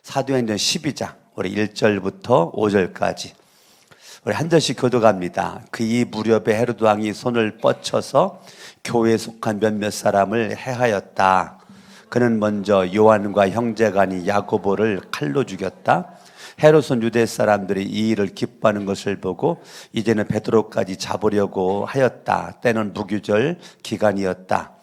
사도행전 12장 우리 1절부터 5절까지 우리 한 절씩 교독합니다. 그 이 무렵에 헤로드 왕이 손을 뻗쳐서 교회에 속한 몇몇 사람을 해하였다. 그는 먼저 요한과 형제간이 야고보를 칼로 죽였다. 헤롯은 유대 사람들이 이 일을 기뻐하는 것을 보고 이제는 베드로까지 잡으려고 하였다. 때는 무교절 기간이었다.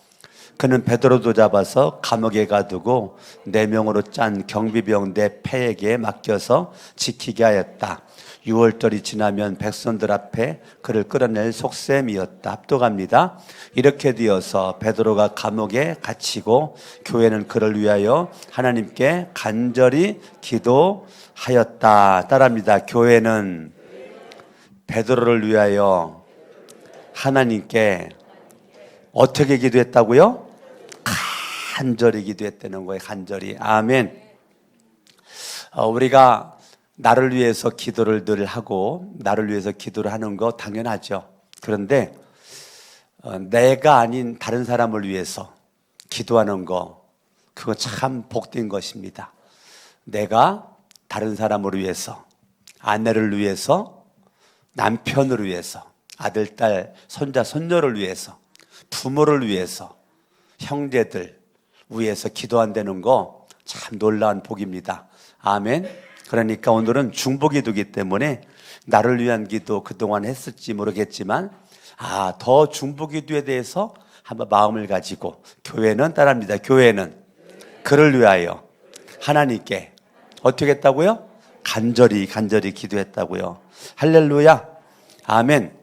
그는 베드로도 잡아서 감옥에 가두고 4명으로 짠 경비병 4패에게 맡겨서 지키게 하였다. 6월절이 지나면 백성들 앞에 그를 끌어낼 속셈이었다. 합독합니다. 이렇게 되어서 베드로가 감옥에 갇히고 교회는 그를 위하여 하나님께 간절히 기도하였다. 따라합니다. 교회는 베드로를 위하여 하나님께 어떻게 기도했다고요? 간절히 기도했다는 거예요. 간절히. 아멘. 우리가 나를 위해서 기도를 늘 하고 나를 위해서 기도를 하는 거 당연하죠. 그런데 내가 아닌 다른 사람을 위해서 기도하는 거, 그거 참 복된 것입니다. 내가 다른 사람을 위해서, 아내를 위해서, 남편을 위해서, 아들, 딸, 손자, 손녀를 위해서, 부모를 위해서, 형제들 위해서 기도한다는 거 참 놀라운 복입니다. 아멘. 그러니까 오늘은 중보기도이기 때문에 나를 위한 기도 그동안 했을지 모르겠지만 더 중보기도에 대해서 한번 마음을 가지고 교회는 따라합니다. 교회는 그를 위하여 하나님께 어떻게 했다고요? 간절히 기도했다고요. 할렐루야. 아멘.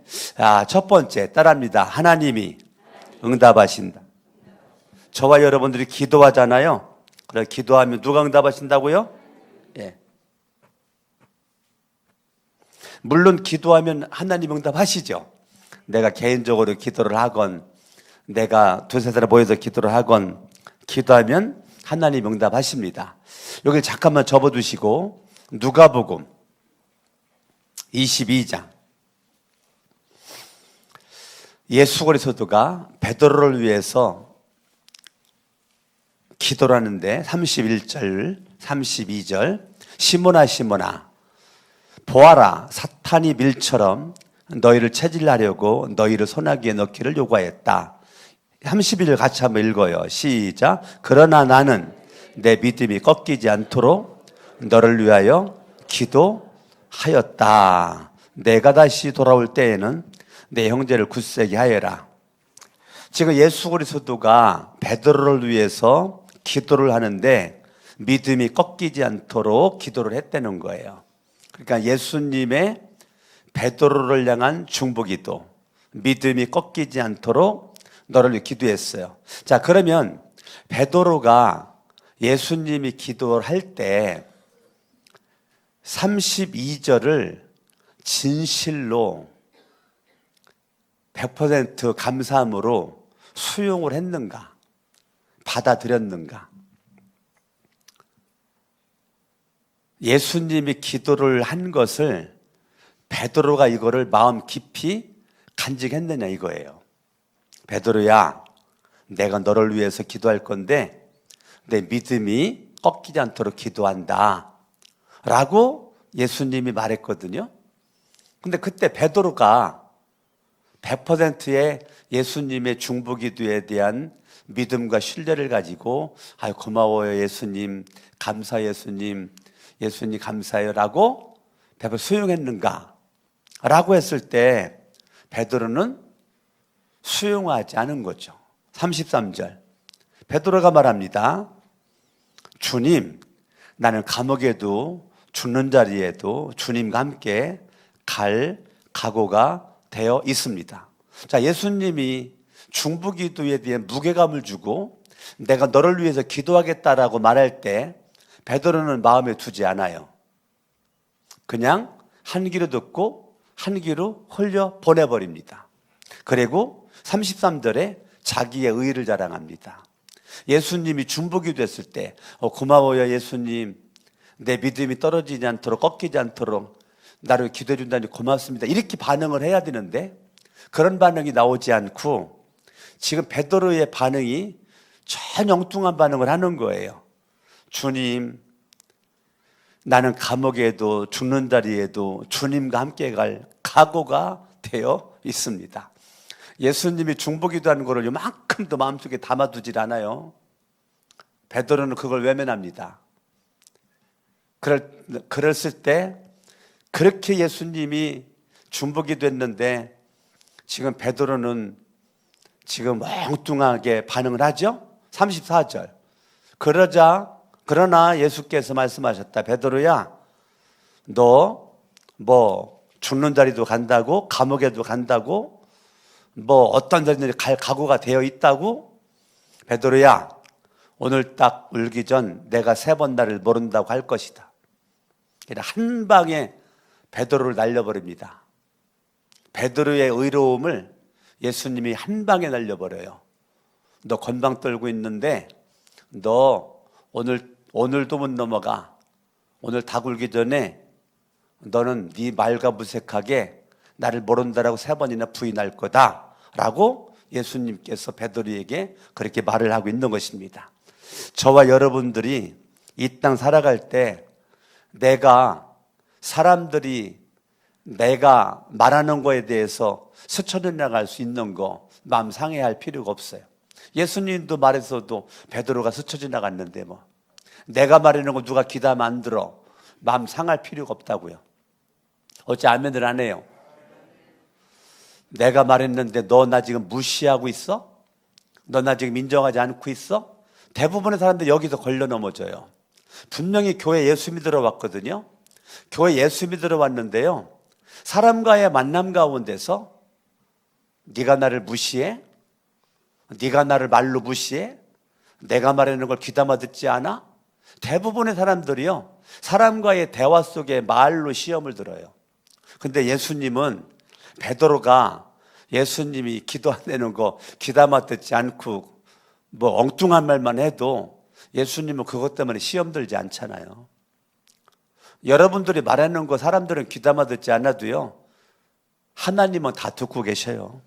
첫 번째 따라합니다. 하나님이 응답하신다. 저와 여러분들이 기도하잖아요. 그래 기도하면 누가 응답하신다고요? 예. 물론 기도하면 하나님 응답하시죠. 내가 개인적으로 기도를 하건 내가 두세 사람 모여서 기도를 하건 기도하면 하나님 응답하십니다. 여기 잠깐만 접어두시고 누가복음 22장 예수 그리스도가 베드로를 위해서 기도를 하는데 31절 32절 시몬아 보아라 사탄이 밀처럼 너희를 체질하려고 너희를 소나기에 넣기를 요구하였다. 31절 같이 한번 읽어요. 시작. 그러나 나는 내 믿음이 꺾이지 않도록 너를 위하여 기도하였다. 내가 다시 돌아올 때에는 내 형제를 굳세게 하여라. 지금 예수 그리스도가 베드로를 위해서 기도를 하는데 믿음이 꺾이지 않도록 기도를 했다는 거예요. 그러니까 예수님의 베드로를 향한 중보기도, 믿음이 꺾이지 않도록 너를 위해 기도했어요. 자, 그러면 베드로가 예수님이 기도를 할 때 32절을 진실로 100% 감사함으로 수용을 했는가? 받아들였는가? 예수님이 기도를 한 것을 베드로가 이거를 마음 깊이 간직했느냐 이거예요. 베드로야, 내가 너를 위해서 기도할 건데 내 믿음이 꺾이지 않도록 기도한다 라고 예수님이 말했거든요. 근데 그때 베드로가 100%의 예수님의 중보기도에 대한 믿음과 신뢰를 가지고 고마워요 예수님, 감사 예수님, 예수님 감사해요 라고 베드로 수용했는가? 라고 했을 때 베드로는 수용하지 않은 거죠. 33절 베드로가 말합니다. 주님, 나는 감옥에도 죽는 자리에도 주님과 함께 갈 각오가 되어 있습니다. 자, 예수님이 중보기도에 대한 무게감을 주고 내가 너를 위해서 기도하겠다라고 말할 때 베드로는 마음에 두지 않아요. 그냥 한 귀로 듣고 한 귀로 흘려 보내버립니다. 그리고 33절에 자기의 의의를 자랑합니다. 예수님이 중보기도 했을 때 고마워요 예수님, 내 믿음이 떨어지지 않도록 꺾이지 않도록 나를 기도해 준다니 고맙습니다. 이렇게 반응을 해야 되는데 그런 반응이 나오지 않고 지금 베드로의 반응이 전 엉뚱한 반응을 하는 거예요. 주님, 나는 감옥에도 죽는 자리에도 주님과 함께 갈 각오가 되어 있습니다. 예수님이 중보기도하는 것을 요만큼도 마음속에 담아두질 않아요. 베드로는 그걸 외면합니다. 그랬을 때 그렇게 예수님이 중보기도했는데 지금 베드로는 지금 멍뚱하게 반응을 하죠. 34절. 그러나 예수께서 말씀하셨다. 베드로야, 너 뭐 죽는 자리도 간다고, 감옥에도 간다고, 뭐 어떤 자리든 갈 각오가 되어 있다고? 베드로야, 오늘 딱 울기 전 내가 3번 나를 모른다고 할 것이다. 한 방에 베드로를 날려버립니다. 베드로의 의로움을 예수님이 한 방에 날려버려요. 너 건방 떨고 있는데 너 오늘도 못 넘어가. 오늘 다 굴기 전에 너는 네 말과 무색하게 나를 모른다라고 3번이나 부인할 거다 라고 예수님께서 베드로에게 그렇게 말을 하고 있는 것입니다. 저와 여러분들이 이 땅 살아갈 때 사람들이 내가 말하는 거에 대해서 스쳐 나갈 수 있는 거 마음 상해할 필요가 없어요. 예수님도 말해서도 베드로가 스쳐 지나갔는데 뭐 내가 말하는 거 누가 귀담아 안 들어 마음 상할 필요가 없다고요. 어째 아멘을 안 해요? 내가 말했는데 너 나 지금 무시하고 있어? 너 나 지금 인정하지 않고 있어? 대부분의 사람들이 여기서 걸려 넘어져요. 분명히 교회 예수 믿으러 왔거든요. 교회 예수 믿으러 왔는데요, 사람과의 만남 가운데서 네가 나를 무시해? 네가 나를 말로 무시해? 내가 말하는 걸 귀담아 듣지 않아? 대부분의 사람들이요, 사람과의 대화 속에 말로 시험을 들어요. 근데 예수님은 베드로가 예수님이 기도하는 거 귀담아 듣지 않고 뭐 엉뚱한 말만 해도 예수님은 그것 때문에 시험 들지 않잖아요. 여러분들이 말하는 거 사람들은 귀담아 듣지 않아도요, 하나님은 다 듣고 계셔요.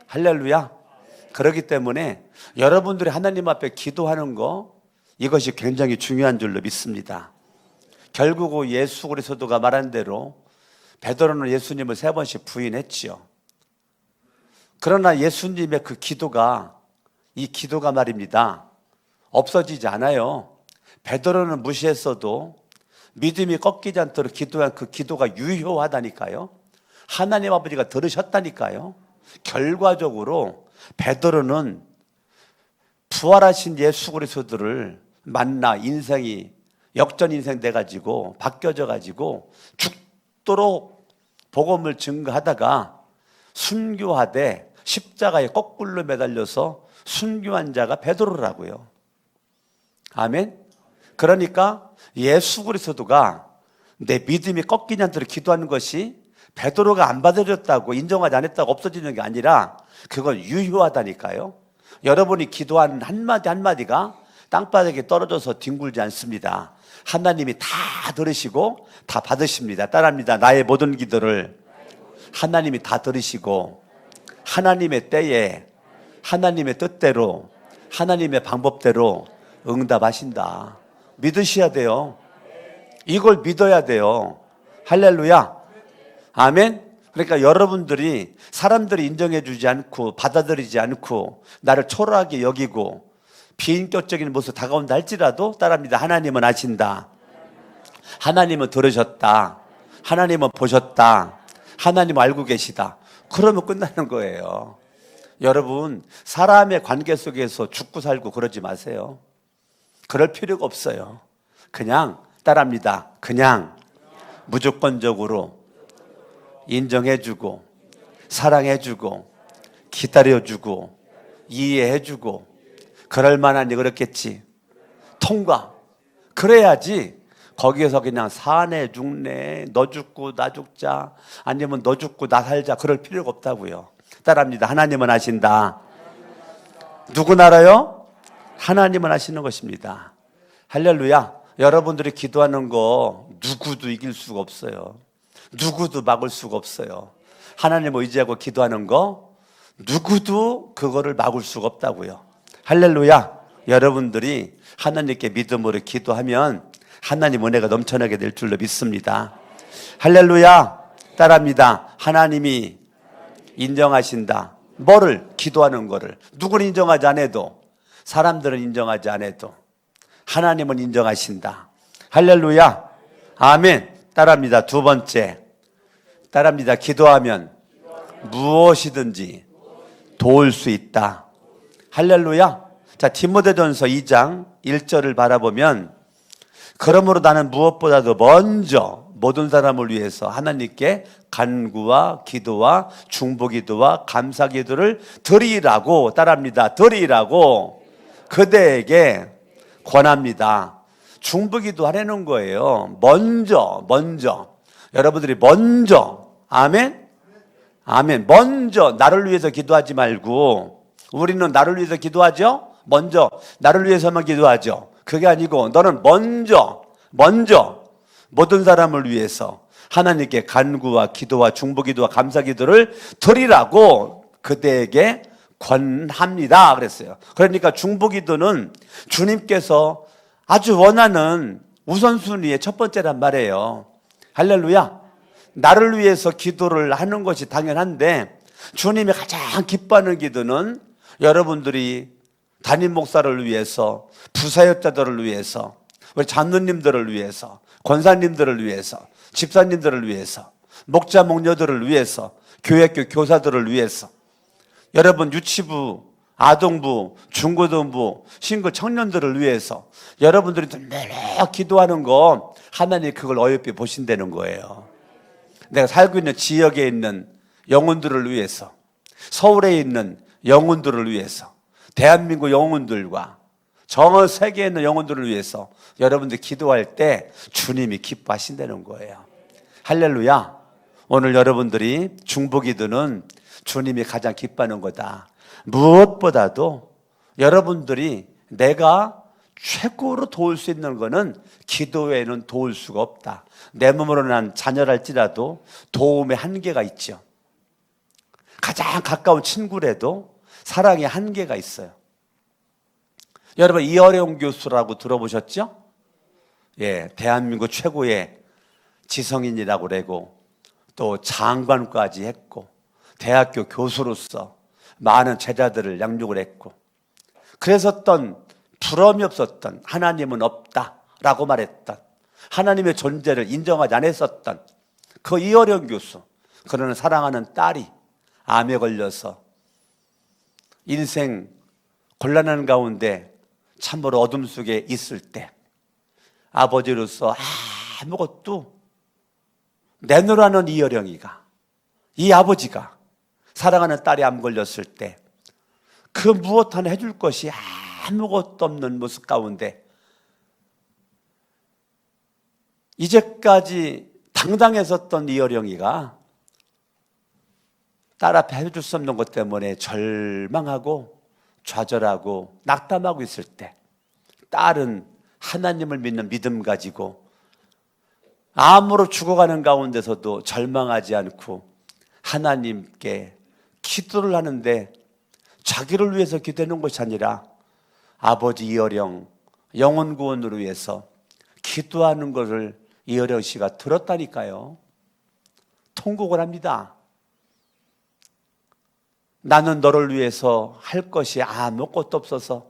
할렐루야. 그렇기 때문에 여러분들이 하나님 앞에 기도하는 거, 이것이 굉장히 중요한 줄로 믿습니다. 결국 예수 그리스도가 말한 대로 베드로는 예수님을 3번씩 부인했지요. 그러나 예수님의 그 기도가, 이 기도가 말입니다, 없어지지 않아요. 베드로는 무시했어도 믿음이 꺾이지 않도록 기도한 그 기도가 유효하다니까요. 하나님 아버지가 들으셨다니까요. 결과적으로 베드로는 부활하신 예수 그리스도를 만나 인생이 역전 인생 돼가지고 바뀌어져 가지고 죽도록 복음을 증거하다가 순교하되 십자가에 거꾸로 매달려서 순교한 자가 베드로라고요. 아멘. 그러니까 예수 그리스도가 내 믿음이 꺾이지 않도록 기도하는 것이 베드로가 안 받아들였다고 인정하지 않았다고 없어지는 게 아니라 그건 유효하다니까요. 여러분이 기도하는 한마디 한마디가 땅바닥에 떨어져서 뒹굴지 않습니다. 하나님이 다 들으시고 다 받으십니다. 따라합니다. 나의 모든 기도를 하나님이 다 들으시고 하나님의 때에 하나님의 뜻대로 하나님의 방법대로 응답하신다. 믿으셔야 돼요. 이걸 믿어야 돼요. 할렐루야. 아멘. 그러니까 여러분들이 사람들이 인정해 주지 않고 받아들이지 않고 나를 초라하게 여기고 비인격적인 모습 다가온다 할지라도 따라합니다. 하나님은 아신다. 하나님은 들으셨다. 하나님은 보셨다. 하나님은 알고 계시다. 그러면 끝나는 거예요. 여러분, 사람의 관계 속에서 죽고 살고 그러지 마세요. 그럴 필요가 없어요. 그냥 따라합니다. 그냥 무조건적으로 인정해주고 사랑해주고 기다려주고 이해해주고 그럴 만하니 그렇겠지. 통과. 그래야지 거기에서 그냥 사내 죽네, 너 죽고 나 죽자, 아니면 너 죽고 나 살자, 그럴 필요가 없다고요. 따라합니다. 하나님은 아신다. 누구 알아요? 하나님은 아시는 것입니다. 할렐루야. 여러분들이 기도하는 거 누구도 이길 수가 없어요. 누구도 막을 수가 없어요. 하나님을 의지하고 기도하는 거 누구도 그거를 막을 수가 없다고요. 할렐루야. 여러분들이 하나님께 믿음으로 기도하면 하나님 은혜가 넘쳐나게 될 줄로 믿습니다. 할렐루야. 따라합니다. 하나님이 인정하신다. 뭐를? 기도하는 거를. 누구는 인정하지 않아도, 사람들은 인정하지 않아도 하나님은 인정하신다. 할렐루야. 아멘. 따라합니다. 두 번째. 따라합니다. 기도하면 무엇이든지 도울 수 있다. 할렐루야. 자, 디모데전서 2장 1절을 바라보면, 그러므로 나는 무엇보다도 먼저 모든 사람을 위해서 하나님께 간구와 기도와 중보기도와 감사기도를 드리라고, 따라합니다. 드리라고 그대에게 권합니다. 중보기도 하라는 거예요. 먼저 여러분들이 먼저, 아멘? 아멘. 먼저 나를 위해서 기도하지 말고, 우리는 나를 위해서 기도하죠? 먼저 나를 위해서만 기도하죠. 그게 아니고 너는 먼저 모든 사람을 위해서 하나님께 간구와 기도와 중보기도와 감사기도를 드리라고 그대에게 권합니다 그랬어요. 그러니까 중보기도는 주님께서 아주 원하는 우선순위의 첫 번째란 말이에요. 할렐루야. 나를 위해서 기도를 하는 것이 당연한데, 주님이 가장 기뻐하는 기도는 여러분들이 담임 목사를 위해서, 부사역자들을 위해서, 우리 장로님들을 위해서, 권사님들을 위해서, 집사님들을 위해서, 목자 목녀들을 위해서, 교회학교 교사들을 위해서, 여러분 유치부, 아동부, 중고등부, 싱글 청년들을 위해서 여러분들이 늘 기도하는 거, 하나님이 그걸 어여삐 보신다는 거예요. 내가 살고 있는 지역에 있는 영혼들을 위해서, 서울에 있는 영혼들을 위해서, 대한민국 영혼들과 전 세계에 있는 영혼들을 위해서 여러분들 기도할 때 주님이 기뻐하신다는 거예요. 할렐루야. 오늘 여러분들이 중보기도는 주님이 가장 기뻐하는 거다. 무엇보다도 여러분들이 내가 최고로 도울 수 있는 거는 기도 외에는 도울 수가 없다. 내 몸으로 난 자녀랄지라도 도움의 한계가 있죠. 가장 가까운 친구라도 사랑의 한계가 있어요. 여러분 이어령 교수라고 들어보셨죠? 예, 대한민국 최고의 지성인이라고 그러고 또 장관까지 했고 대학교 교수로서 많은 제자들을 양육을 했고, 그랬었던, 부러움이 없었던, 하나님은 없다라고 말했던, 하나님의 존재를 인정하지 않았었던 그 이어령 교수, 그러는 사랑하는 딸이 암에 걸려서 인생 곤란한 가운데 참으로 어둠 속에 있을 때 아버지로서 아무것도 내놓으라는 이어령이가, 이 아버지가 사랑하는 딸이 암 걸렸을 때 그 무엇 하나 해줄 것이 아무것도 없는 모습 가운데 이제까지 당당했었던 이어령이가 딸 앞에 해줄 수 없는 것 때문에 절망하고 좌절하고 낙담하고 있을 때 딸은 하나님을 믿는 믿음 가지고 암으로 죽어가는 가운데서도 절망하지 않고 하나님께 기도를 하는데, 자기를 위해서 기도하는 것이 아니라 아버지 이어령 영혼 구원으로 위해서 기도하는 것을 이어령 씨가 들었다니까요. 통곡을 합니다. 나는 너를 위해서 할 것이 아무것도 없어서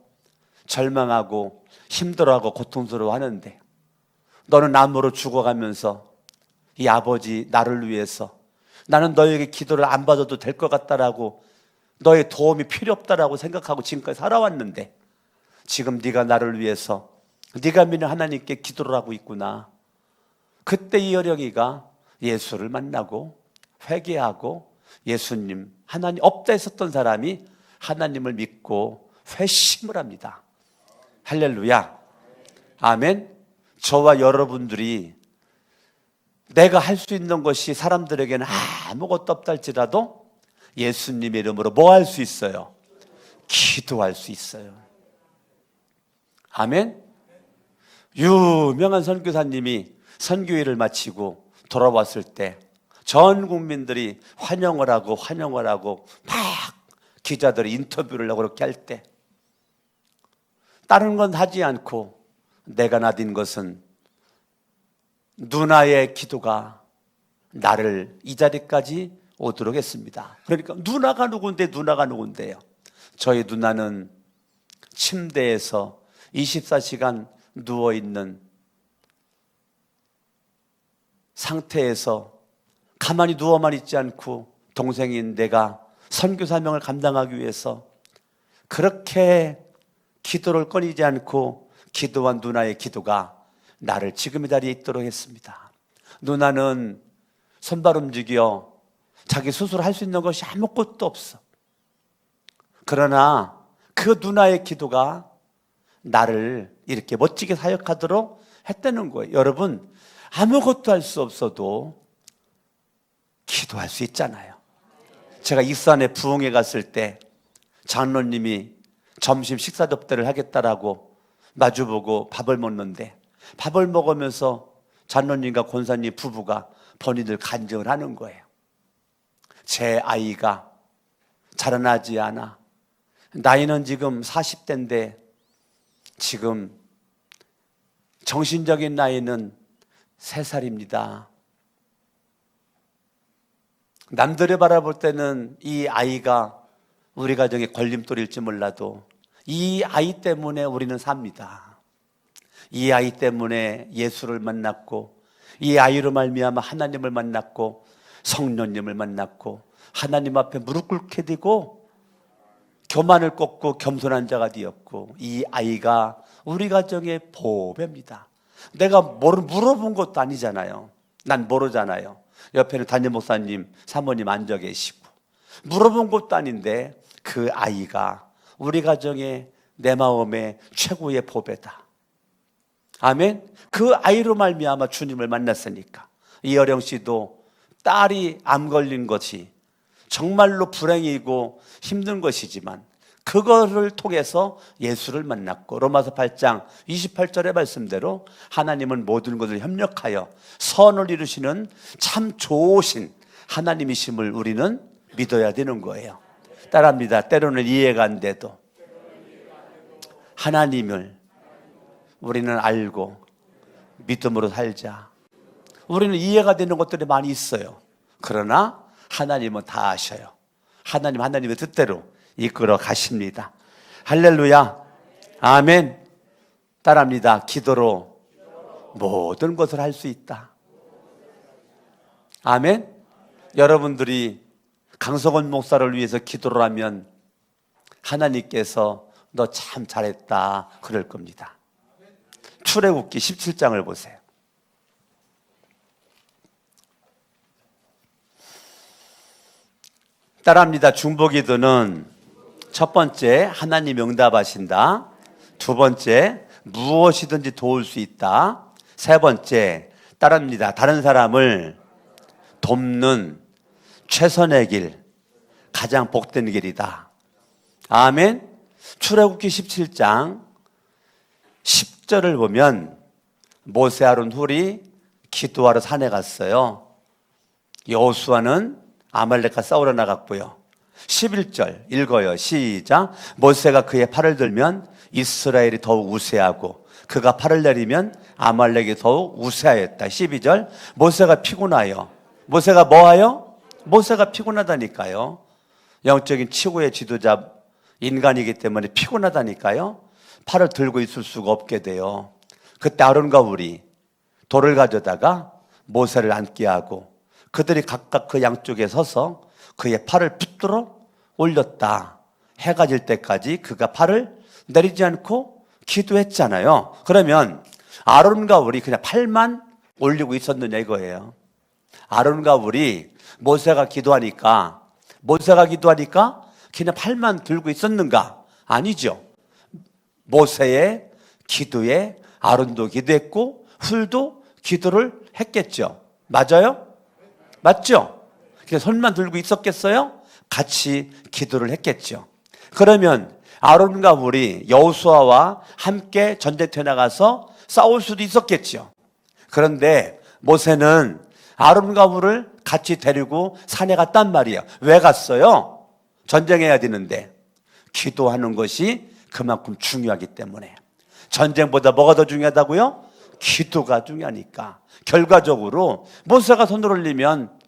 절망하고 힘들어하고 고통스러워하는데, 너는 암으로 죽어가면서 이 아버지 나를 위해서, 나는 너에게 기도를 안 받아도 될 것 같다라고, 너의 도움이 필요 없다라고 생각하고 지금까지 살아왔는데 지금 네가 나를 위해서 네가 믿는 하나님께 기도를 하고 있구나. 그때 이어령이가 예수를 만나고 회개하고 예수님, 하나님 없다 했었던 사람이 하나님을 믿고 회심을 합니다. 할렐루야. 아멘. 저와 여러분들이 내가 할 수 있는 것이 사람들에게는 아무것도 없다 할지라도 예수님의 이름으로 뭐 할 수 있어요? 기도할 수 있어요. 아멘. 유명한 선교사님이 선교회를 마치고 돌아왔을 때 전 국민들이 환영을 하고 막 기자들이 인터뷰를 하고 그렇게 할 때 다른 건 하지 않고 내가 나딘 것은 누나의 기도가 나를 이 자리까지 오도록 했습니다. 그러니까 누나가 누군데요? 저희 누나는 침대에서 24시간 누워있는 상태에서 가만히 누워만 있지 않고 동생인 내가 선교 사명을 감당하기 위해서 그렇게 기도를 꺼리지 않고 기도한 누나의 기도가 나를 지금의 자리에 있도록 했습니다. 누나는 손발 움직여 자기 스스로 할 수 있는 것이 아무것도 없어. 그러나 그 누나의 기도가 나를 이렇게 멋지게 사역하도록 했다는 거예요. 여러분, 아무것도 할 수 없어도 기도할 수 있잖아요. 제가 익산에 부흥회 갔을 때 장로님이 점심 식사 접대를 하겠다라고 마주보고 밥을 먹는데, 밥을 먹으면서 장로님과 권사님 부부가 본인들 간증을 하는 거예요. 제 아이가 자라나지 않아. 나이는 지금 40대인데 지금 정신적인 나이는 3살입니다. 남들이 바라볼 때는 이 아이가 우리 가정의 걸림돌일지 몰라도 이 아이 때문에 우리는 삽니다. 이 아이 때문에 예수를 만났고, 이 아이로 말미암아 하나님을 만났고, 성령님을 만났고, 하나님 앞에 무릎 꿇게 되고 교만을 꺾고 겸손한 자가 되었고, 이 아이가 우리 가정의 보배입니다. 내가 물어본 것도 아니잖아요. 난 모르잖아요. 옆에는 담임 목사님, 사모님 앉아 계시고 물어본 것도 아닌데 그 아이가 우리 가정의 내 마음의 최고의 보배다. 아멘. 그 아이로 말미암아 주님을 만났으니까. 이어령 씨도 딸이 암 걸린 것이 정말로 불행이고 힘든 것이지만 그거를 통해서 예수를 만났고, 로마서 8장 28절의 말씀대로 하나님은 모든 것을 협력하여 선을 이루시는 참 좋으신 하나님이심을 우리는 믿어야 되는 거예요. 따라합니다. 때로는 이해가 안 돼도 하나님을 우리는 알고 믿음으로 살자. 우리는 이해가 되는 것들이 많이 있어요. 그러나 하나님은 다 아셔요. 하나님의 뜻대로 이끌어 가십니다. 할렐루야. 아멘. 따라합니다. 기도로 모든 것을 할 수 있다. 아멘. 여러분들이 강성원 목사를 위해서 기도를 하면 하나님께서 너 참 잘했다 그럴 겁니다. 출애굽기 17장을 보세요. 따라합니다. 중보기도는 첫 번째, 하나님 응답하신다. 두 번째, 무엇이든지 도울 수 있다. 세 번째, 따라합니다. 다른 사람을 돕는 최선의 길, 가장 복된 길이다. 아멘. 출애굽기 17장 10절을 보면 모세 아론 훌이 기도하러 산에 갔어요. 여호수아는 아말렉과 싸우러 나갔고요. 11절 읽어요. 시작. 모세가 그의 팔을 들면 이스라엘이 더욱 우세하고 그가 팔을 내리면 아말렉이 더욱 우세하였다. 12절. 모세가 피곤하여. 모세가 뭐하여? 모세가 피곤하다니까요. 영적인 최고의 지도자 인간이기 때문에 피곤하다니까요. 팔을 들고 있을 수가 없게 돼요. 그때 아론과 훌이 돌을 가져다가 모세를 앉게 하고 그들이 각각 그 양쪽에 서서 그의 팔을 붙들어 올렸다. 해가 질 때까지 그가 팔을 내리지 않고 기도했잖아요. 그러면 아론과 훌이 그냥 팔만 올리고 있었느냐 이거예요. 아론과 훌이 모세가 기도하니까 그냥 팔만 들고 있었는가? 아니죠. 모세의 기도에 아론도 기도했고 훌도 기도를 했겠죠. 맞아요? 맞죠? 그냥 손만 들고 있었겠어요? 같이 기도를 했겠죠. 그러면 아론과 훌이 여호수아와 함께 전쟁터에 나가서 싸울 수도 있었겠죠. 그런데 모세는 아론과 훌을 같이 데리고 산에 갔단 말이에요. 왜 갔어요? 전쟁해야 되는데. 기도하는 것이 그만큼 중요하기 때문에. 전쟁보다 뭐가 더 중요하다고요? 기도가 중요하니까 결과적으로 모세가 손을 올리면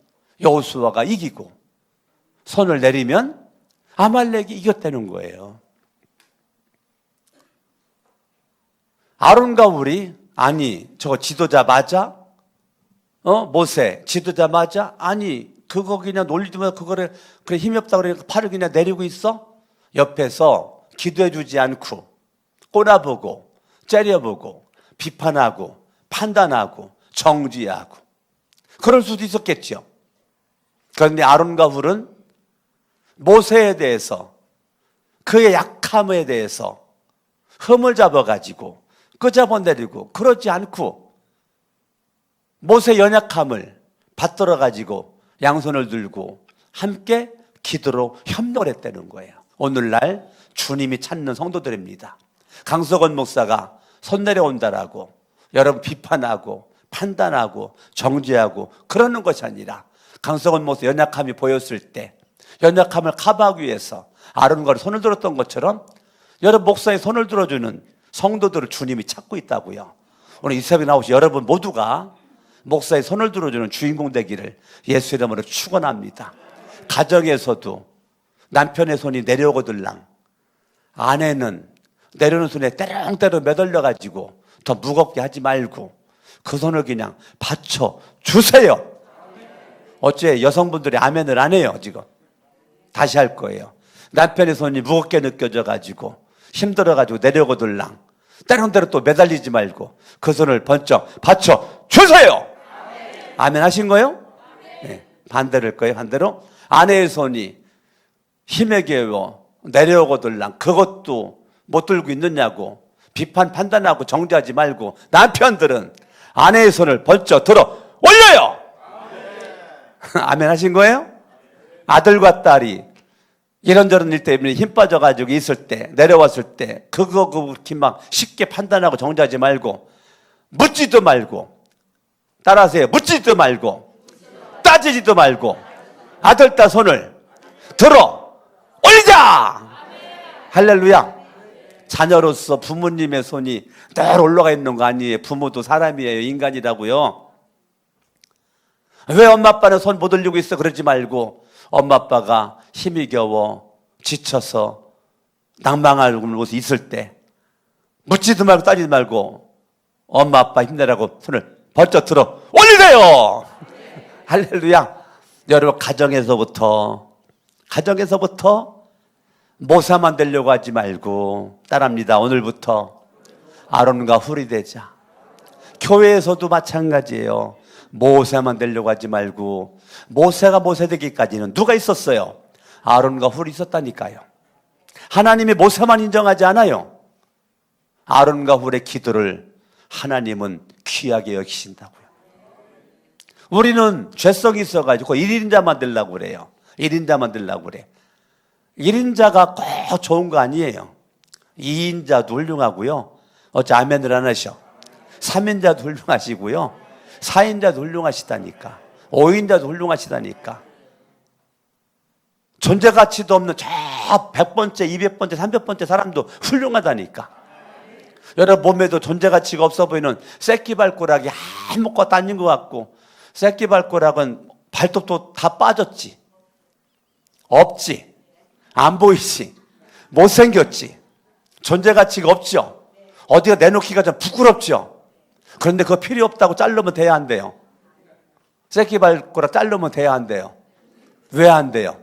여호수아가 이기고 손을 내리면 아말렉이 이겼다는 거예요. 아론과 울이 아니 저거 지도자 맞아? 모세 지도자 맞아? 아니 그거 그냥 놀리지 마. 그거를 그래 힘이 없다 그러니까 팔을 그냥 내리고 있어? 옆에서 기도해 주지 않고 꼬라보고 째려보고 비판하고 판단하고 정죄하고 그럴 수도 있었겠죠. 그런데 아론과 훌은 모세에 대해서 그의 약함에 대해서 흠을 잡아가지고 끄잡아내리고 그러지 않고 모세의 연약함을 받들어가지고 양손을 들고 함께 기도로 협력을 했다는 거예요. 오늘날 주님이 찾는 성도들입니다. 강석원 목사가 손 내려온다라고 여러분 비판하고 판단하고 정죄하고 그러는 것이 아니라 강석원 목사 연약함이 보였을 때 연약함을 커버하기 위해서 아론과 손을 들었던 것처럼 여러분 목사의 손을 들어주는 성도들을 주님이 찾고 있다고요. 오늘 이 새벽에 나오신 여러분 모두가 목사의 손을 들어주는 주인공 되기를 예수 이름으로 축원합니다. 가정에서도 남편의 손이 내려오거들랑 아내는 내려오는 손에 때렁때렁 매달려가지고 더 무겁게 하지 말고 그 손을 그냥 받쳐 주세요. 어째 여성분들이 아멘을 안 해요 지금. 다시 할 거예요. 남편의 손이 무겁게 느껴져가지고 힘들어가지고 내려오거들랑 때렁때렁 또 매달리지 말고 그 손을 번쩍 받쳐 주세요. 아멘 하신 거예요? 네. 반대로 할 거예요. 반대로 아내의 손이 힘에 겨워 내려오거들랑 그것도 못 들고 있느냐고 비판 판단하고 정죄하지 말고 남편들은 아내의 손을 번쩍 들어 올려요. 아멘 하신 거예요? 아들과 딸이 이런저런 일 때문에 힘 빠져가지고 있을 때 내려왔을 때 그거 막 쉽게 판단하고 정죄하지 말고 묻지도 말고 따라하세요. 묻지도 말고 따지지도 말고 아들 딸 손을 들어 올리자. 할렐루야. 자녀로서 부모님의 손이 늘 올라가 있는 거 아니에요. 부모도 사람이에요. 인간이라고요. 왜 엄마 아빠는 손 못 올리고 있어? 그러지 말고 엄마 아빠가 힘이 겨워 지쳐서 낭망하고 있을 때 묻지도 말고 따지지 말고 엄마 아빠 힘내라고 손을 번쩍 들어 올리세요. 할렐루야. 여러분 가정에서부터 모사만 되려고 하지 말고 따라합니다. 오늘부터 아론과 훌이 되자. 교회에서도 마찬가지예요. 모세만 되려고 하지 말고 모세가 모세 되기까지는 누가 있었어요? 아론과 훌이 있었다니까요. 하나님이 모세만 인정하지 않아요. 아론과 훌의 기도를 하나님은 귀하게 여기신다고요. 우리는 죄성이 있어가지고 1인자만 되려고 그래요. 1인자만 되려고 그래. 1인자가 꼭 좋은 거 아니에요. 2인자도 훌륭하고요. 어째 아멘을 안 하셔. 3인자도 훌륭하시고요. 4인자도 훌륭하시다니까. 5인자도 훌륭하시다니까. 존재 가치도 없는 저 100번째, 200번째, 300번째 사람도 훌륭하다니까. 여러분 몸에도 존재 가치가 없어 보이는 새끼발가락이 아무것도 아닌 것 같고 새끼발가락은 발톱도 다 빠졌지. 없지. 안 보이지. 못생겼지. 존재 가치가 없죠. 어디가 내놓기가 좀 부끄럽죠. 그런데 그거 필요 없다고 자르면 돼야 한대요. 새끼발가락 자르면 돼야 한대요. 왜 안 돼요?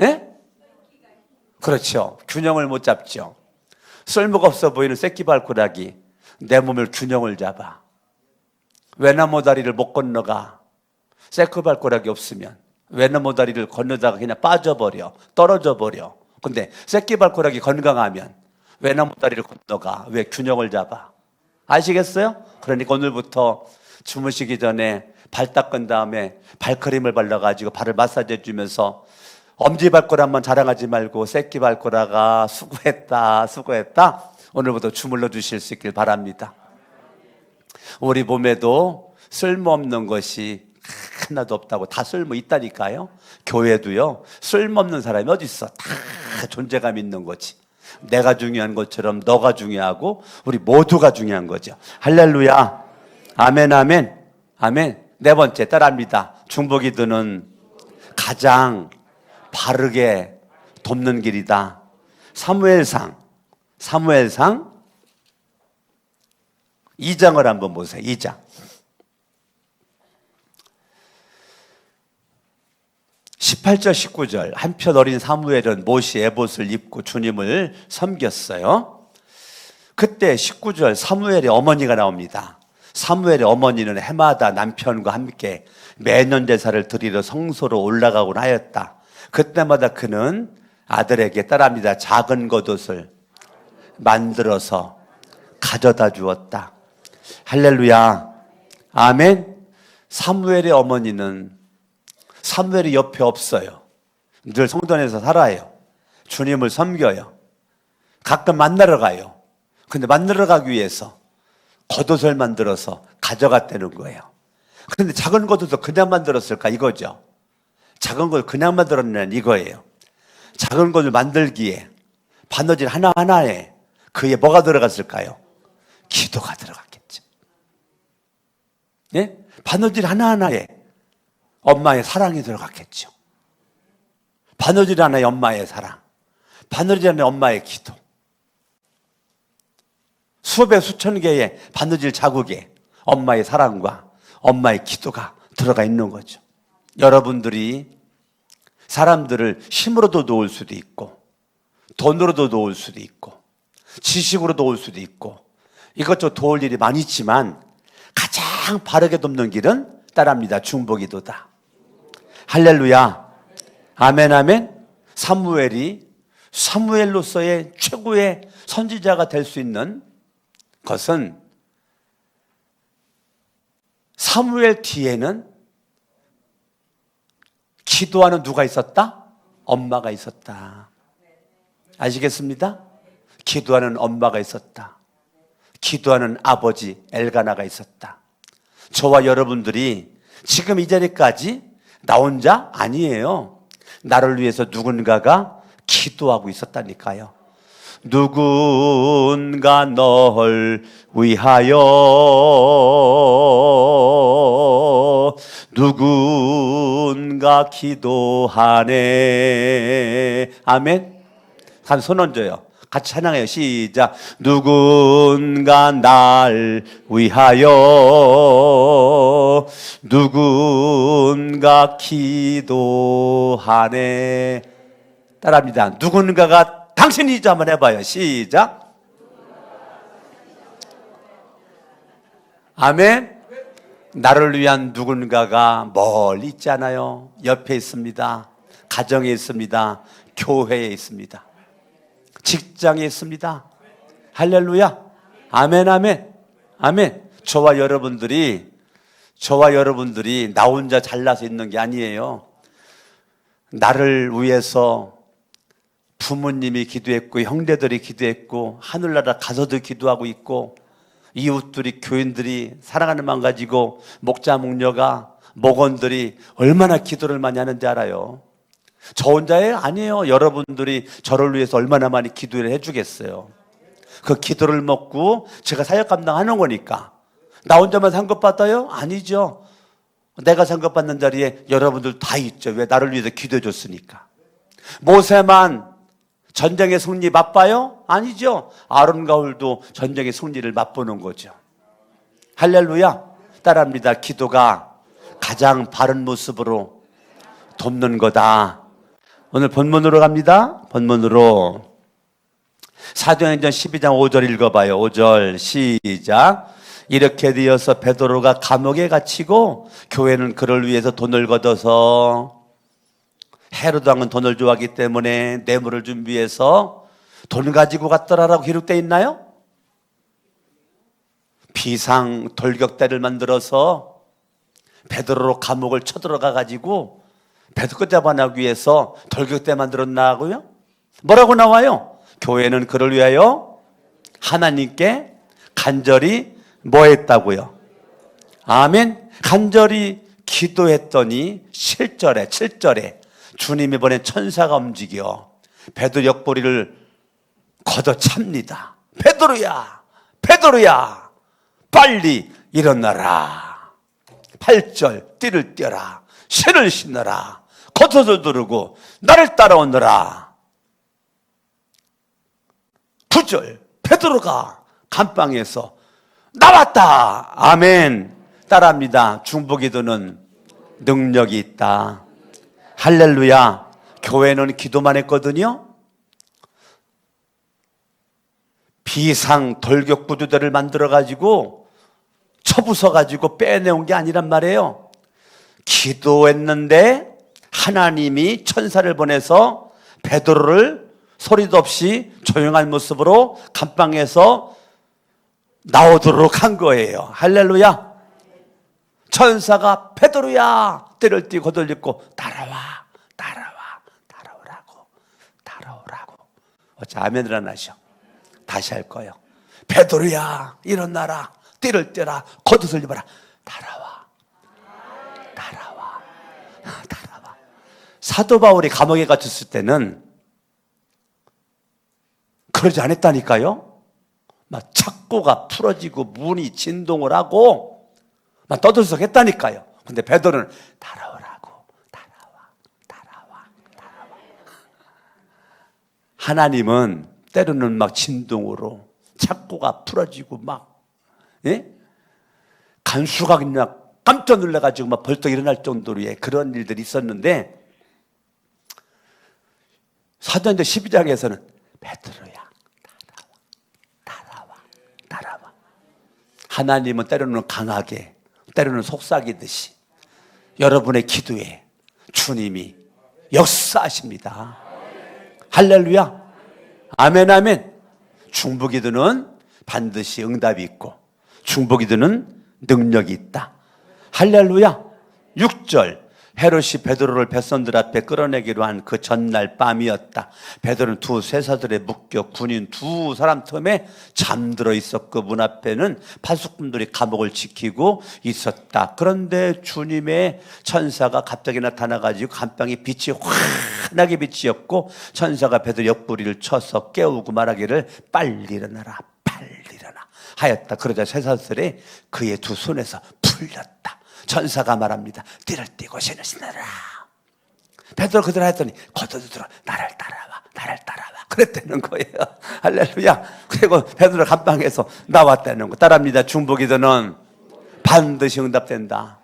예? 그렇죠. 균형을 못 잡죠. 쓸모가 없어 보이는 새끼발가락이 내 몸을 균형을 잡아. 외나무 다리를 못 건너가. 새끼발가락이 없으면 외나무 다리를 건너다가 그냥 빠져버려. 떨어져 버려. 근데 새끼발가락이 건강하면 외나무 다리를 건너가. 왜? 균형을 잡아. 아시겠어요? 그러니까 오늘부터 주무시기 전에 발 닦은 다음에 발크림을 발라가지고 발을 마사지해 주면서 엄지발가락만 자랑하지 말고 새끼발가락아 수고했다. 오늘부터 주물러 주실 수 있길 바랍니다. 우리 몸에도 쓸모없는 것이 하나도 없다고. 다 쓸모 있다니까요. 교회도요. 쓸모없는 사람이 어디 있어. 다 존재감 있는 거지. 내가 중요한 것처럼 너가 중요하고 우리 모두가 중요한 거죠. 할렐루야. 아멘, 아멘, 아멘. 네 번째 따라합니다. 중복이 드는 가장 바르게 돕는 길이다. 사무엘상 2장을 한번 보세요. 2장. 18절 19절. 한편 어린 사무엘은 모시 에봇을 입고 주님을 섬겼어요. 그때 19절 사무엘의 어머니가 나옵니다. 사무엘의 어머니는 해마다 남편과 함께 매년 제사를 드리러 성소로 올라가곤 하였다. 그때마다 그는 아들에게 따라합니다. 작은 겉옷을 만들어서 가져다 주었다. 할렐루야. 아멘. 사무엘의 어머니는 사무엘이 옆에 없어요. 늘 성도 안에서 살아요. 주님을 섬겨요. 가끔 만나러 가요. 근데 만나러 가기 위해서 겉옷을 만들어서 가져갔다는 거예요. 그런데 작은 겉옷을 그냥 만들었을까 이거죠. 작은 걸 그냥 만들었냐는 이거예요. 작은 것을 만들기에 바느질 하나하나에 그에 뭐가 들어갔을까요? 기도가 들어갔겠죠. 예? 바느질 하나하나에 엄마의 사랑이 들어갔겠죠. 바느질 하나에 엄마의 사랑, 바느질 하나에 엄마의 기도, 수백 수천 개의 바느질 자국에 엄마의 사랑과 엄마의 기도가 들어가 있는 거죠. 여러분들이 사람들을 힘으로도 도울 수도 있고 돈으로도 도울 수도 있고 지식으로 도울 수도 있고 이것저것 도울 일이 많이 있지만 가장 바르게 돕는 길은 따라합니다. 중보기도다. 할렐루야. 아멘, 아멘. 사무엘로서의 최고의 선지자가 될 수 있는 것은 사무엘 뒤에는 기도하는 누가 있었다? 엄마가 있었다. 아시겠습니다? 기도하는 엄마가 있었다. 기도하는 아버지 엘가나가 있었다. 저와 여러분들이 지금 이 자리까지 나 혼자 아니에요. 나를 위해서 누군가가 기도하고 있었다니까요. 누군가 널 위하여 누군가 기도하네. 아멘. 한 손 얹어요. 같이 찬양해요. 시작. 누군가 날 위하여 누군가 기도하네. 따라합니다. 누군가가 당신이죠. 한번 해봐요. 시작. 아멘. 나를 위한 누군가가 멀리 있잖아요. 옆에 있습니다. 가정에 있습니다. 교회에 있습니다. 직장에 있습니다. 할렐루야. 아멘, 아멘, 아멘. 저와 여러분들이 나 혼자 잘나서 있는 게 아니에요. 나를 위해서 부모님이 기도했고 형제들이 기도했고 하늘나라 가서도 기도하고 있고 이웃들이 교인들이 사랑하는 마음 가지고 목자 목녀가 목원들이 얼마나 기도를 많이 하는지 알아요. 저 혼자예요? 아니에요. 여러분들이 저를 위해서 얼마나 많이 기도를 해주겠어요. 그 기도를 먹고 제가 사역 감당하는 거니까. 나 혼자만 상급받아요? 아니죠. 내가 상급받는 자리에 여러분들 다 있죠. 왜? 나를 위해서 기도해 줬으니까. 모세만 전쟁의 승리 맛봐요? 아니죠. 아론과 홀도 전쟁의 승리를 맛보는 거죠. 할렐루야. 따라합니다. 기도가 가장 바른 모습으로 돕는 거다. 오늘 본문으로 갑니다. 본문으로 사도행전 12장 5절 읽어봐요. 5절 시작. 이렇게 되어서 베드로가 감옥에 갇히고 교회는 그를 위해서 돈을 걷어서 헤로드 왕은 돈을 좋아하기 때문에 뇌물을 준비해서 돈 가지고 갔더라라고 기록되어 있나요? 비상 돌격대를 만들어서 베드로로 감옥을 쳐들어가 가지고 베드로 잡아나기 위해서 돌격대 만들었나고요? 뭐라고 나와요? 교회는 그를 위하여 하나님께 간절히 뭐 했다고요? 아멘. 간절히 기도했더니 7절에 주님이 보낸 천사가 움직여 베드로 옆구리를 걷어찹니다. 베드로야, 베드로야, 빨리 일어나라. 8절, 띠를 떼라, 신을 신어라, 겉옷을 두르고 나를 따라오너라. 9절, 베드로가 감방에서 나왔다. 아멘. 따라합니다. 중보기도는 능력이 있다. 할렐루야. 교회는 기도만 했거든요. 비상 돌격 구조대를 만들어가지고 쳐부숴가지고 빼내온 게 아니란 말이에요. 기도했는데 하나님이 천사를 보내서 베드로를 소리도 없이 조용한 모습으로 감방에서 나오도록 한 거예요. 할렐루야. 천사가 베드로야, 띠를 띠고 겉을 입고 따라와, 따라와, 따라오라고. 어째 아멘을 안 하셔. 다시 할 거예요. 베드로야, 일어나라, 띠를 떼라, 겉옷을 입어라. 따라와. 사도 바울이 감옥에 갇혔을 때는 그러지 않았다니까요. 막 착고가 풀어지고 문이 진동을 하고 막 떠들썩했다니까요. 근데 베드로는 따라오라고. 따라와. 하나님은 때로는 막 진동으로 착고가 풀어지고 막 간수가 그냥 깜짝 놀라가지고 막 벌떡 일어날 정도로의 그런 일들이 있었는데 사도행전 12장에서는 베드로야, 따라와. 하나님은 때로는 강하게, 때로는 속삭이듯이 여러분의 기도에 주님이 역사하십니다. 할렐루야. 아멘. 중보기도는 반드시 응답이 있고 중보기도는 능력이 있다. 할렐루야. 6절, 헤롯이 베드로를 백성들 앞에 끌어내기로 한 그 전날 밤이었다. 베드로는 두 쇠사슬에 묶여 군인 두 사람 틈에 잠들어 있었고 문 앞에는 파수꾼들이 감옥을 지키고 있었다. 그런데 주님의 천사가 갑자기 나타나가지고 감방에 빛이 환하게 빛이었고 천사가 베드로 옆구리를 쳐서 깨우고 말하기를 빨리 일어나라, 하였다. 그러자 쇠사슬이 그의 두 손에서 풀렸다. 천사가 말합니다. 띠를 띠고 신을 신어라. 베드로 그대로 했더니 겉옷을 들어 나를 따라와. 그랬다는 거예요. 할렐루야. 그리고 베드로 감방에서 나왔다는 거. 따라합니다. 중보기도는 반드시 응답된다.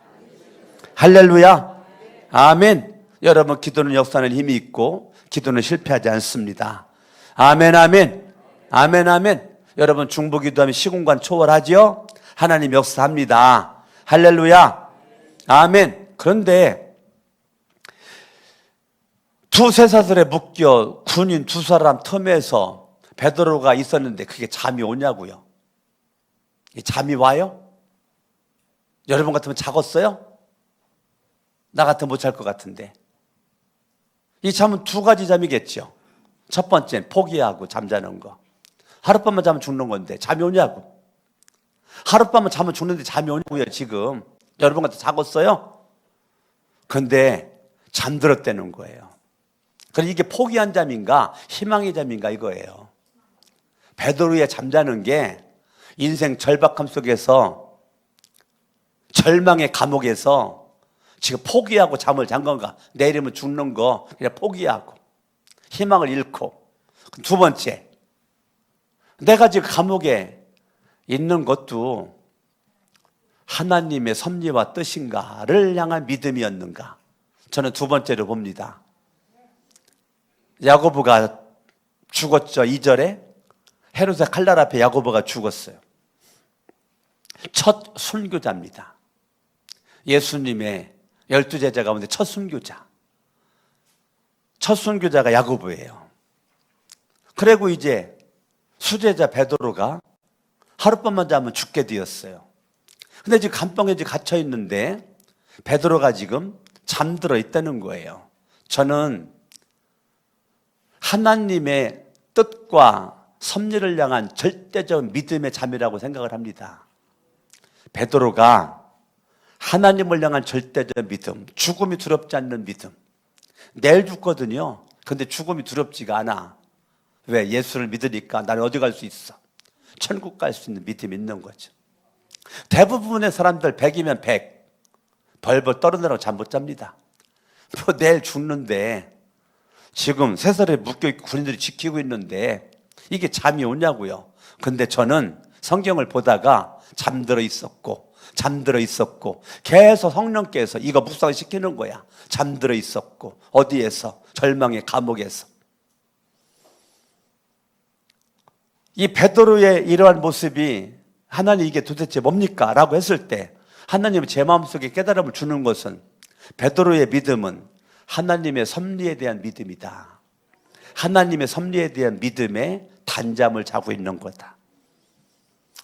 할렐루야. 아멘. 여러분, 기도는 역사는 힘이 있고 기도는 실패하지 않습니다. 아멘. 여러분, 중보기도하면 시공간 초월하죠? 하나님 역사합니다. 할렐루야. 아멘. 그런데 두 쇠사슬에 묶여 군인 두 사람 틈에서 베드로가 있었는데 그게 잠이 오냐고요? 잠이 와요? 여러분 같으면 자겠어요? 나 같으면 못 잘 것 같은데. 이 잠은 두 가지 잠이겠죠. 첫 번째는 포기하고 잠자는 거. 하룻밤만 자면 죽는 건데 잠이 오냐고. 하룻밤만 자면 죽는데 잠이 오냐고요. 지금 여러분 같으면 자겠어요? 근데 잠들었다는 거예요. 그래서 이게 포기한 잠인가 희망의 잠인가 이거예요. 베드로의 잠자는 게 인생 절박함 속에서 절망의 감옥에서 지금 포기하고 잠을 잔 건가. 내일이면 죽는 거 그냥 포기하고 희망을 잃고. 두 번째, 내가 지금 감옥에 있는 것도 하나님의 섭리와 뜻인가를 향한 믿음이었는가. 저는 두 번째로 봅니다. 야고보가 죽었죠. 2절에 헤롯의 칼날 앞에 야고보가 죽었어요. 첫 순교자입니다. 예수님의 12제자 가운데 첫 순교자. 첫 순교자가 야고보예요. 그리고 이제 수제자 베드로가 하룻밤만 자면 죽게 되었어요. 근데 지금 감방에 갇혀 있는데 베드로가 지금 잠들어 있다는 거예요. 저는 하나님의 뜻과 섭리를 향한 절대적 믿음의 잠이라고 생각을 합니다. 베드로가 하나님을 향한 절대적 믿음, 죽음이 두렵지 않는 믿음. 내일 죽거든요. 근데 죽음이 두렵지가 않아. 왜? 예수를 믿으니까 나는 어디 갈 수 있어? 천국 갈 수 있는 믿음이 있는 거죠. 대부분의 사람들 100이면 100 벌벌 떨어내라고 잠 못 잡니다. 뭐 내일 죽는데 지금 세살에 묶여있고 군인들이 지키고 있는데 이게 잠이 오냐고요. 근데 저는 성경을 보다가 잠들어 있었고 계속 성령께서 이거 묵상을 시키는 거야. 잠들어 있었고 어디에서? 절망의 감옥에서. 이 베드로의 이러한 모습이 하나님 이게 도대체 뭡니까? 라고 했을 때 하나님은 제 마음속에 깨달음을 주는 것은 베드로의 믿음은 하나님의 섭리에 대한 믿음이다. 하나님의 섭리에 대한 믿음에 단잠을 자고 있는 거다.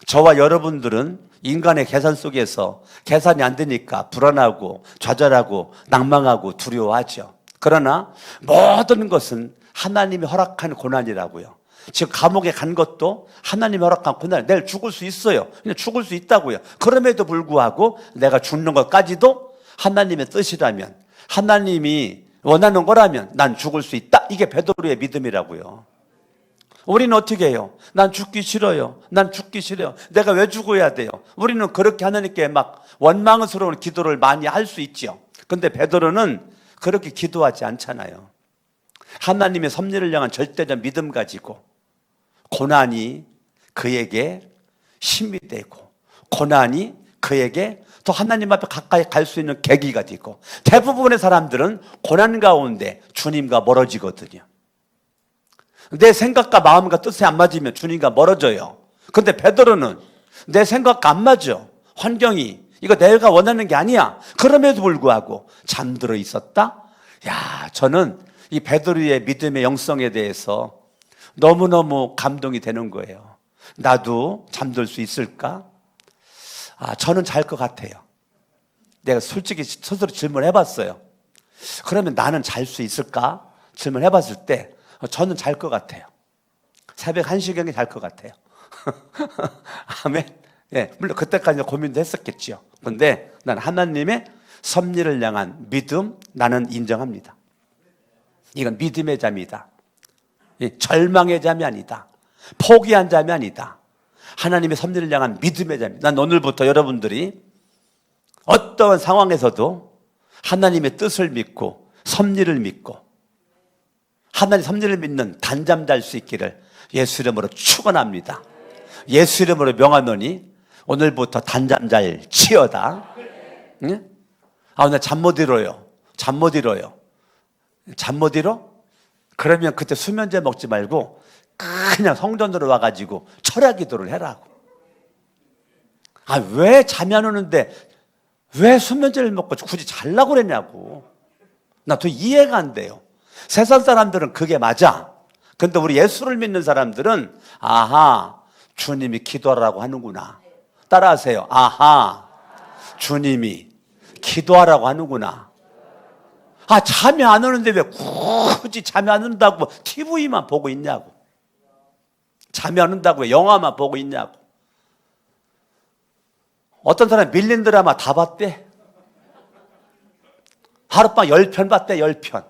저와 여러분들은 인간의 계산 속에서 계산이 안 되니까 불안하고 좌절하고 낭망하고 두려워하죠. 그러나 모든 것은 하나님이 허락한 고난이라고요. 지금 감옥에 간 것도 하나님이 허락한 고난. 내일 죽을 수 있어요. 그냥 죽을 수 있다고요. 그럼에도 불구하고 내가 죽는 것까지도 하나님의 뜻이라면, 하나님이 원하는 거라면 난 죽을 수 있다. 이게 베드로의 믿음이라고요. 우리는 어떻게 해요? 난 죽기 싫어요. 난 죽기 싫어요. 내가 왜 죽어야 돼요? 우리는 그렇게 하나님께 막 원망스러운 기도를 많이 할 수 있죠. 근데 베드로는 그렇게 기도하지 않잖아요. 하나님의 섭리를 향한 절대적 믿음 가지고 고난이 그에게 힘이 되고 고난이 그에게 또 하나님 앞에 가까이 갈 수 있는 계기가 되고, 대부분의 사람들은 고난 가운데 주님과 멀어지거든요. 내 생각과 마음과 뜻이 안 맞으면 주님과 멀어져요. 근데 베드로는 내 생각과 안 맞아. 환경이 이거 내가 원하는 게 아니야. 그럼에도 불구하고 잠들어 있었다. 야, 저는 이 베드로의 믿음의 영성에 대해서 너무너무 감동이 되는 거예요. 나도 잠들 수 있을까? 저는 잘 것 같아요. 내가 솔직히 스스로 질문해 봤어요. 그러면 나는 잘 수 있을까? 질문해 봤을 때 저는 잘 것 같아요. 새벽 1시경에 잘 것 같아요. 아멘. 예, 물론 그때까지 고민도 했었겠죠. 그런데 난 하나님의 섭리를 향한 믿음, 나는 인정합니다. 이건 믿음의 잠이다. 절망의 잠이 아니다. 포기한 잠이 아니다. 하나님의 섭리를 향한 믿음의 잠이다. 난 오늘부터 여러분들이 어떠한 상황에서도 하나님의 뜻을 믿고 섭리를 믿고 하나님의 섭리를 믿는 단잠 잘 수 있기를 예수 이름으로 축원합니다. 예수 이름으로 명하노니 오늘부터 단잠 잘 치어다. 응? 오늘 잠 못 이뤄요. 잠 못 이뤄요. 잠 못 이뤄? 그러면 그때 수면제 먹지 말고 그냥 성전으로 와가지고 철야 기도를 해라고. 왜 잠이 안 오는데 왜 수면제를 먹고 굳이 자려고 그랬냐고. 나 또 이해가 안 돼요. 세상 사람들은 그게 맞아. 근데 우리 예수를 믿는 사람들은 아하, 주님이 기도하라고 하는구나. 따라하세요. 아하, 주님이 기도하라고 하는구나. 잠이 안 오는데 왜 굳이 잠이 안 온다고 TV만 보고 있냐고. 잠이 안 온다고 왜 영화만 보고 있냐고. 어떤 사람이 밀린 드라마 다 봤대. 하룻밤 10편 봤대. 10편.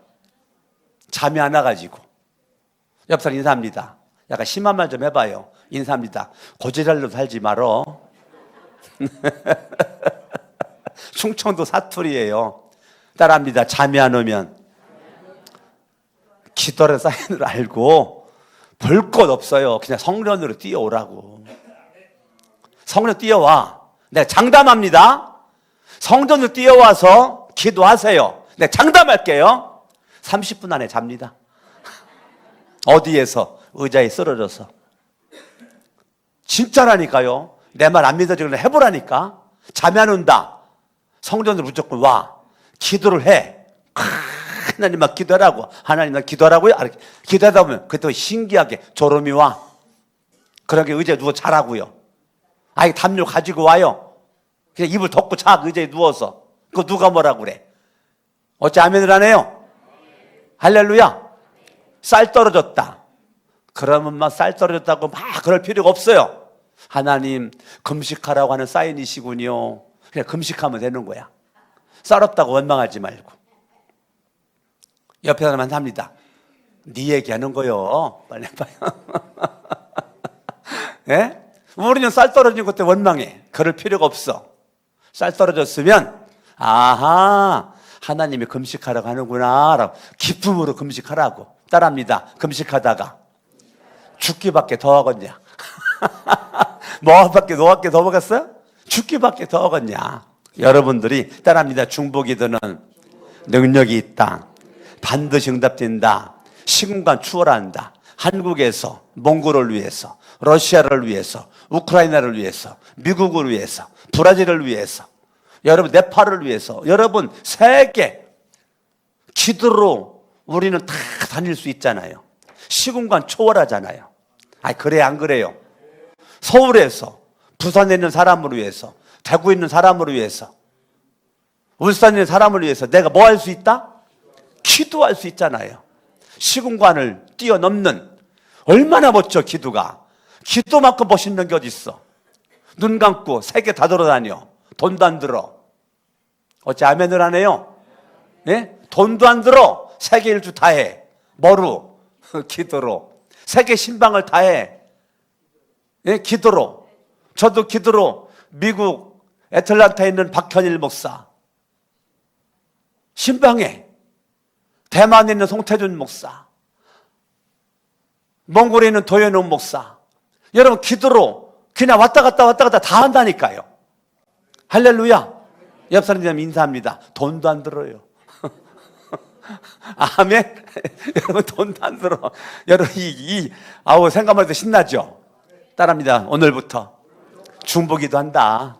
잠이 안 와가지고. 옆 사람 인사합니다. 약간 심한 말 좀 해봐요. 인사합니다. 고지랄로 살지 말어. 충청도 사투리예요. 따라합니다. 잠이 안 오면 기도하는 사인을 알고 볼 것 없어요. 그냥 성전으로 뛰어오라고. 성전 뛰어와. 내가 장담합니다. 성전으로 뛰어와서 기도하세요. 내가 장담할게요. 30분 안에 잡니다. 어디에서? 의자에 쓰러져서. 진짜라니까요. 내 말 안 믿어지면 해보라니까. 잠이 안 온다. 성전으로 무조건 와. 기도를 해. 하나님 막 기도하라고. 하나님 막 기도하라고요? 기도하다 보면 그때 신기하게 졸음이 와. 그러게 의자에 누워 자라고요. 담요 가지고 와요. 그냥 이불 덮고 자. 의자에 누워서. 그거 누가 뭐라고 그래? 어찌 아멘을 안 해요? 할렐루야. 쌀 떨어졌다. 그러면 막 쌀 떨어졌다고 막 그럴 필요가 없어요. 하나님 금식하라고 하는 사인이시군요. 그냥 금식하면 되는 거야. 쌀 없다고 원망하지 말고. 옆에 사람한테 합니다. 네 얘기하는 거요. 빨리 봐요. 예? 우리는 쌀 떨어진 것 때문에 원망해. 그럴 필요가 없어. 쌀 떨어졌으면 아하, 하나님이 금식하라고 하는구나 라고 기쁨으로 금식하라고. 따라합니다. 금식하다가 죽기밖에 더 하겠냐? 뭐밖에 너밖에 더 먹었어요? 죽기밖에 더 하겠냐? 여러분들이 따라합니다. 중보기도는 능력이 있다. 반드시 응답된다. 시공간 추월한다. 한국에서 몽골을 위해서, 러시아를 위해서, 우크라이나를 위해서, 미국을 위해서, 브라질을 위해서, 여러분 네팔을 위해서, 여러분 세계 기도로 우리는 다 다닐 수 있잖아요. 시공간 초월하잖아요. 그래 안 그래요? 서울에서 부산에 있는 사람을 위해서, 대구에 있는 사람을 위해서, 울산에 있는 사람을 위해서 내가 뭐 할 수 있다? 기도할 수 있잖아요. 시공간을 뛰어넘는, 얼마나 멋져 기도가. 기도만큼 멋있는 게 어디 있어? 눈 감고 세계 다 돌아다녀. 돈도 안 들어. 어째 아멘을 안 해요? 예? 돈도 안 들어. 세계 일주 다 해. 뭐로? 기도로. 세계 신방을 다 해. 예? 기도로. 저도 기도로 미국 애틀란타에 있는 박현일 목사 신방에, 대만에 있는 송태준 목사, 몽골에 있는 도현웅 목사, 여러분 기도로 그냥 왔다 갔다 다 한다니까요. 할렐루야. 옆 사람들이랑 인사합니다. 돈도 안 들어요. 아멘. 여러분 돈도 안 들어. 여러분 아우 생각만 해도 신나죠? 따라합니다. 오늘부터 중보기도 한다.